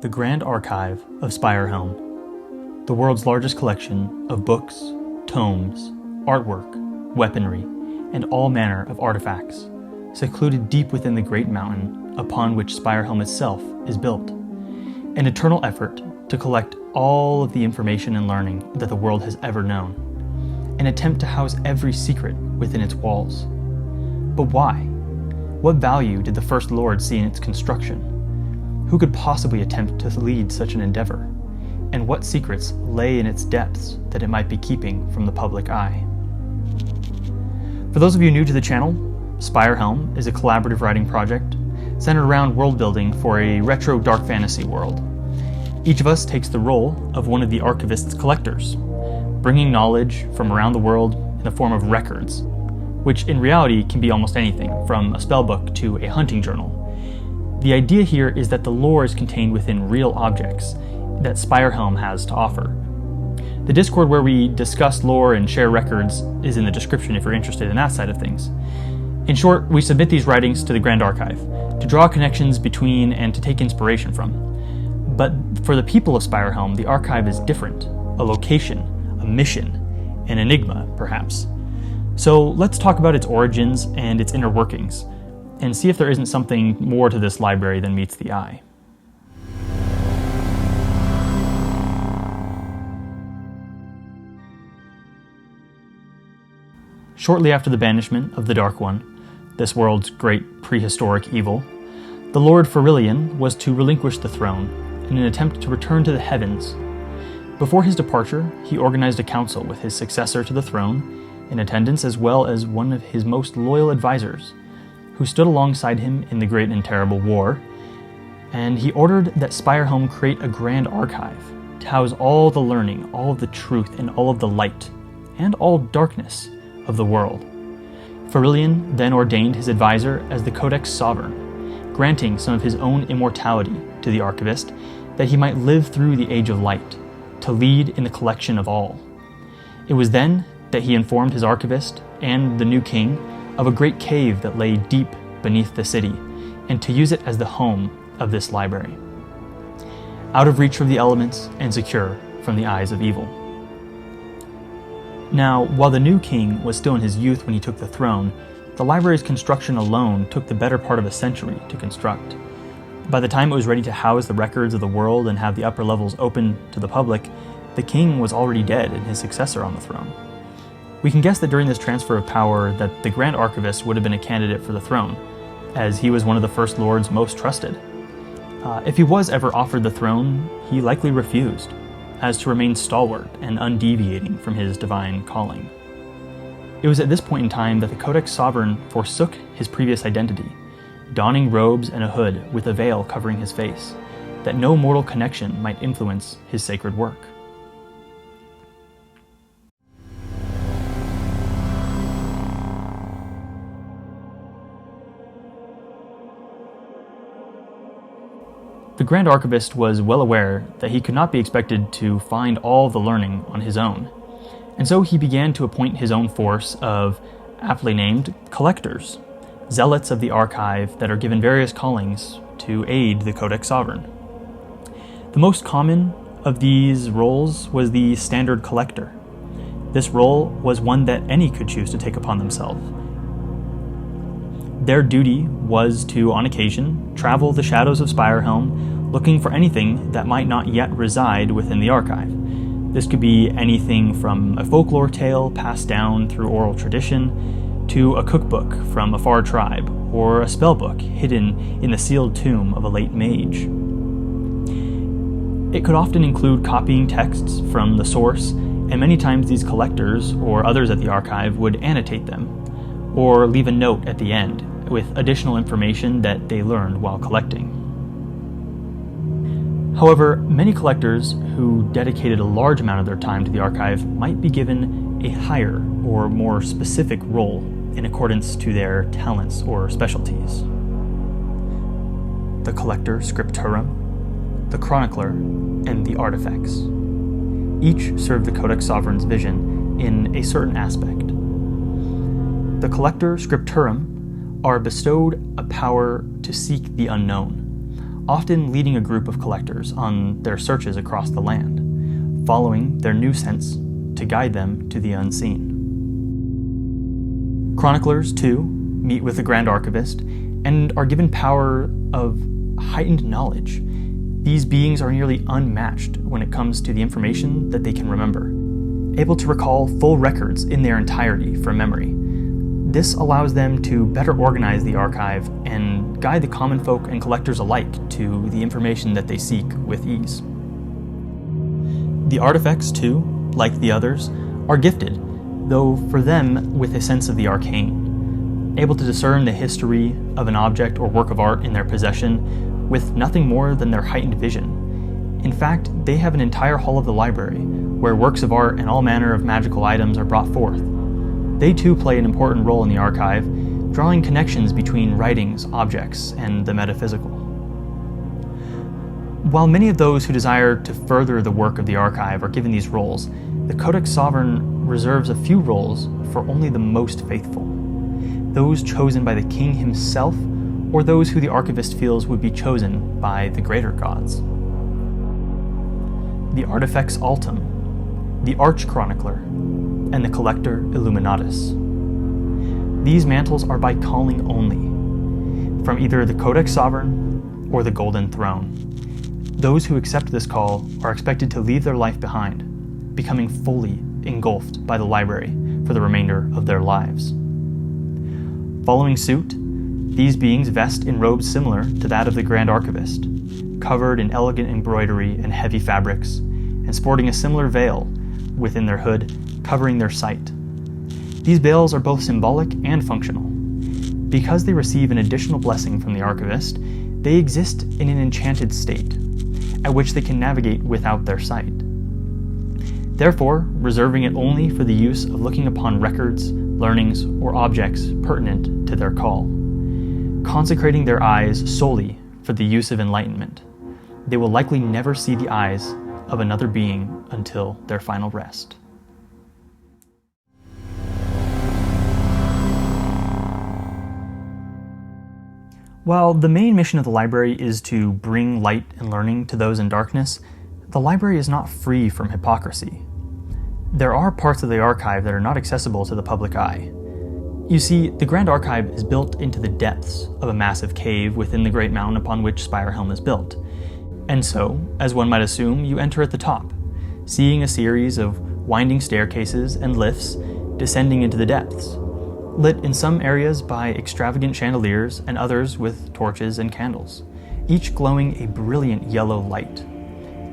the Grand Archive of SpireHelm, the world's largest collection of books, tomes, artwork, weaponry, and all manner of artifacts, secluded deep within the great mountain upon which SpireHelm itself is built. An eternal effort to collect all of the information and learning that the world has ever known. An attempt to house every secret within its walls. But why? What value did the First Lord see in its construction? Who could possibly attempt to lead such an endeavor? And what secrets lay in its depths that it might be keeping from the public eye? For those of you new to the channel, SpireHelm is a collaborative writing project centered around world building for a retro dark fantasy world. Each of us takes the role of one of the archivist's collectors, bringing knowledge from around the world in the form of records, which in reality can be almost anything, from a spellbook to a hunting journal. The idea here is that the lore is contained within real objects that SpireHelm has to offer. The Discord where we discuss lore and share records is in the description if you're interested in that side of things. In short, we submit these writings to the Grand Archive to draw connections between and to take inspiration from. But for the people of SpireHelm, the archive is different, a location, a mission, an enigma, perhaps. So let's talk about its origins and its inner workings, and see if there isn't something more to this library than meets the eye. Shortly after the banishment of the Dark One, this world's great prehistoric evil, the Lord Farillian was to relinquish the throne in an attempt to return to the heavens. Before his departure, he organized a council with his successor to the throne in attendance, as well as one of his most loyal advisors, who stood alongside him in the Great and Terrible War, and he ordered that SpireHelm create a grand archive to house all the learning, all of the truth, and all of the light, and all darkness of the world. Farillian then ordained his advisor as the Codex Sovereign, granting some of his own immortality to the archivist that he might live through the Age of Light, to lead in the collection of all. It was then that he informed his archivist and the new king of a great cave that lay deep beneath the city, and to use it as the home of this library, out of reach from the elements and secure from the eyes of evil. Now, while the new king was still in his youth when he took the throne, the library's construction alone took the better part of a century to construct. By the time it was ready to house the records of the world and have the upper levels open to the public, the king was already dead and his successor on the throne. We can guess that during this transfer of power that the Grand Archivist would have been a candidate for the throne, as he was one of the First Lord's most trusted. If he was ever offered the throne, he likely refused, as to remain stalwart and undeviating from his divine calling. It was at this point in time that the Codex Sovereign forsook his previous identity, donning robes and a hood with a veil covering his face, that no mortal connection might influence his sacred work. The Grand Archivist was well aware that he could not be expected to find all the learning on his own, and so he began to appoint his own force of, aptly named, collectors, zealots of the archive that are given various callings to aid the Codex Sovereign. The most common of these roles was the Standard Collector. This role was one that any could choose to take upon themselves. Their duty was to, on occasion, travel the shadows of SpireHelm, looking for anything that might not yet reside within the archive. This could be anything from a folklore tale passed down through oral tradition, to a cookbook from a far tribe, or a spellbook hidden in the sealed tomb of a late mage. It could often include copying texts from the source, and many times these collectors, or others at the archive, would annotate them, or leave a note at the end with additional information that they learned while collecting. However, many collectors who dedicated a large amount of their time to the archive might be given a higher or more specific role in accordance to their talents or specialties. The Collector Scriptorum, the Chronicler, and the Artifex. Each serve the Codex Sovereign's vision in a certain aspect. The Collector Scriptorum are bestowed a power to seek the unknown, often leading a group of collectors on their searches across the land, following their new sense to guide them to the unseen. Chroniclers, too, meet with the Grand Archivist and are given power of heightened knowledge. These beings are nearly unmatched when it comes to the information that they can remember, able to recall full records in their entirety from memory. This allows them to better organize the archive and guide the common folk and collectors alike to the information that they seek with ease. The artifacts, too, like the others, are gifted, though for them with a sense of the arcane, able to discern the history of an object or work of art in their possession with nothing more than their heightened vision. In fact, they have an entire hall of the library where works of art and all manner of magical items are brought forth. They too play an important role in the archive, drawing connections between writings, objects, and the metaphysical. While many of those who desire to further the work of the archive are given these roles, the Codex Sovereign reserves a few roles for only the most faithful, those chosen by the king himself or those who the archivist feels would be chosen by the greater gods. The Artifex Altum, the Arch-Chronicler, and the Collector Illuminatus. These mantles are by calling only, from either the Codex Sovereign or the Golden Throne. Those who accept this call are expected to leave their life behind, becoming fully engulfed by the library for the remainder of their lives. Following suit, these beings vest in robes similar to that of the Grand Archivist, covered in elegant embroidery and heavy fabrics, and sporting a similar veil within their hood, covering their sight. These veils are both symbolic and functional. Because they receive an additional blessing from the archivist, they exist in an enchanted state, at which they can navigate without their sight. Therefore, reserving it only for the use of looking upon records, learnings, or objects pertinent to their call. Consecrating their eyes solely for the use of enlightenment, they will likely never see the eyes of another being until their final rest. While the main mission of the library is to bring light and learning to those in darkness, the library is not free from hypocrisy. There are parts of the archive that are not accessible to the public eye. You see, the Grand Archive is built into the depths of a massive cave within the great mountain upon which SpireHelm is built. And so, as one might assume, you enter at the top, seeing a series of winding staircases and lifts descending into the depths, lit in some areas by extravagant chandeliers and others with torches and candles, each glowing a brilliant yellow light,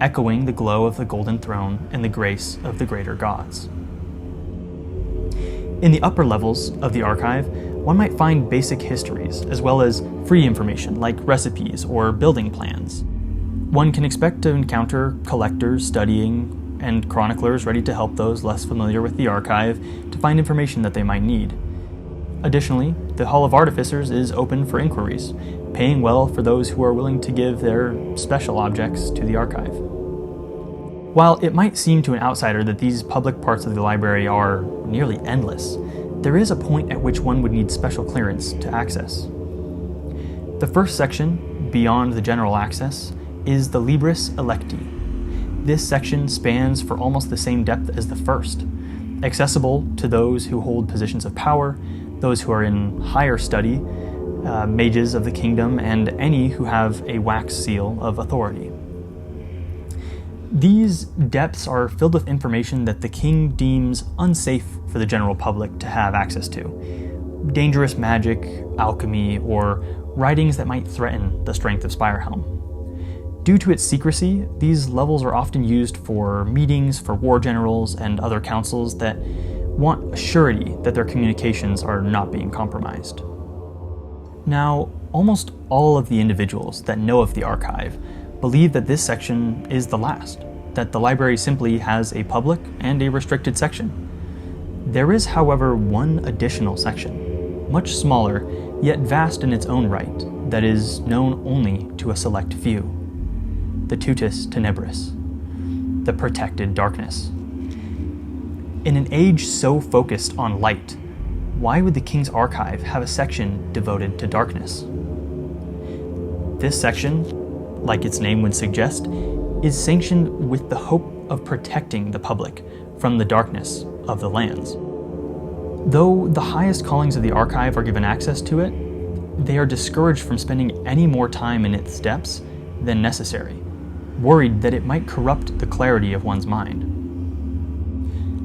echoing the glow of the Golden Throne and the grace of the greater gods. In the upper levels of the archive, one might find basic histories, as well as free information like recipes or building plans. One can expect to encounter collectors studying and chroniclers ready to help those less familiar with the archive to find information that they might need. Additionally, the Hall of Artificers is open for inquiries, paying well for those who are willing to give their special objects to the archive. While it might seem to an outsider that these public parts of the library are nearly endless, there is a point at which one would need special clearance to access. The first section, beyond the general access, is the Libris Electi. This section spans for almost the same depth as the first, accessible to those who hold positions of power, those who are in higher study, mages of the kingdom, and any who have a wax seal of authority. These depths are filled with information that the king deems unsafe for the general public to have access to. Dangerous magic, alchemy, or writings that might threaten the strength of SpireHelm. Due to its secrecy, these levels are often used for meetings for war generals and other councils that want a surety that their communications are not being compromised. Now, almost all of the individuals that know of the archive believe that this section is the last, that the library simply has a public and a restricted section. There is, however, one additional section, much smaller, yet vast in its own right, that is known only to a select few. The Tutus Tenebris, the protected darkness. In an age so focused on light, why would the King's Archive have a section devoted to darkness? This section, like its name would suggest, is sanctioned with the hope of protecting the public from the darkness of the lands. Though the highest callings of the archive are given access to it, they are discouraged from spending any more time in its depths than necessary, worried that it might corrupt the clarity of one's mind.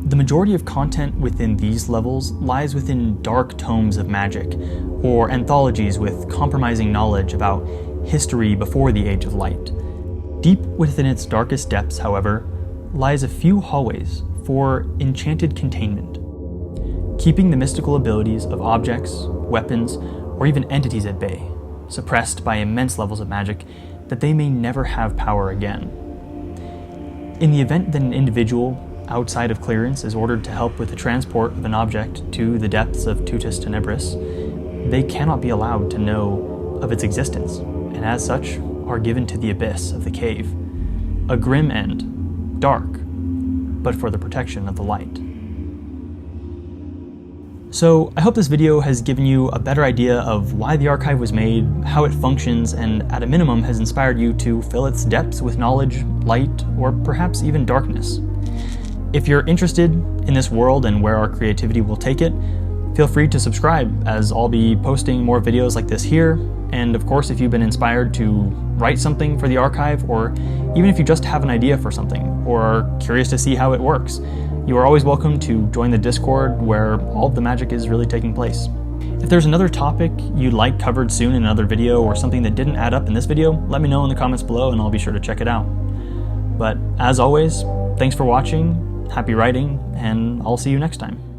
The majority of content within these levels lies within dark tomes of magic, or anthologies with compromising knowledge about history before the Age of Light. Deep within its darkest depths, however, lies a few hallways for enchanted containment, keeping the mystical abilities of objects, weapons, or even entities at bay, suppressed by immense levels of magic that they may never have power again. In the event that an individual outside of clearance is ordered to help with the transport of an object to the depths of Tutus Tenebris, they cannot be allowed to know of its existence, and as such are given to the abyss of the cave, a grim end, dark, but for the protection of the light. So I hope this video has given you a better idea of why the archive was made, how it functions, and at a minimum has inspired you to fill its depths with knowledge, light, or perhaps even darkness. If you're interested in this world and where our creativity will take it, feel free to subscribe, as I'll be posting more videos like this here. And of course, if you've been inspired to write something for the archive, or even if you just have an idea for something, or are curious to see how it works, you are always welcome to join the Discord where all of the magic is really taking place. If there's another topic you'd like covered soon in another video, or something that didn't add up in this video, let me know in the comments below and I'll be sure to check it out. But as always, thanks for watching, happy writing, and I'll see you next time.